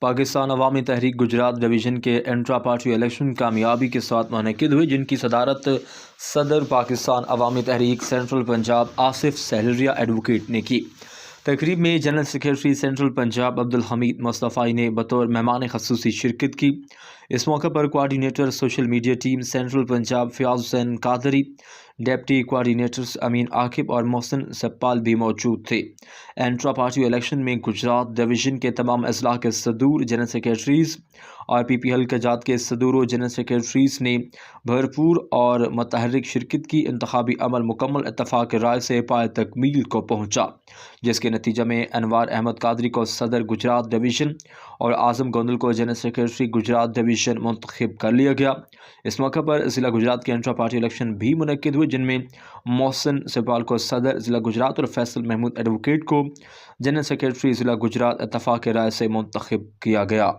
پاکستان عوامی تحریک گجرات ڈویژن کے intra party election کامیابی کے ساتھ منعقد ہوئے، جن کی صدارت صدر پاکستان عوامی تحریک سینٹرل پنجاب آصف سہلریہ ایڈوکیٹ نے کی۔ تقریب میں general secretary central Punjab Abdul Hameed Mustafa نے بطور مہمان خصوصی شرکت کی۔ اس موقع پر coordinator social media team central Punjab Fayyaz Hussain Qadri, deputy coordinators Amin Aqib اور محسن سپال بھی موجود تھے۔ انٹرا پارٹی الیکشن میں گجرات ڈویژن کے تمام اضلاع کے صدور، جنرل سیکریٹریز اور پی پی حلقہ جات کے صدور و جنرل سیکریٹریز نے بھرپور اور متحرک شرکت کی۔ انتخابی عمل مکمل اتفاق رائے سے پائے تکمیل کو پہنچا، جس کے نتیجہ میں انوار احمد قادری کو صدر گجرات ڈویژن اور اعظم گوندل کو جنرل سیکریٹری گجرات ڈویژن منتخب کر لیا گیا۔ اس موقع پر ضلع گجرات کے انٹرا پارٹی الیکشن بھی منعقد ہوئے، جن میں محسن سپال کو صدر ضلع گجرات اور فیصل محمود ایڈوکیٹ کو جنرل سیکریٹری ضلع گجرات اتفاق رائے سے منتخب کیا گیا۔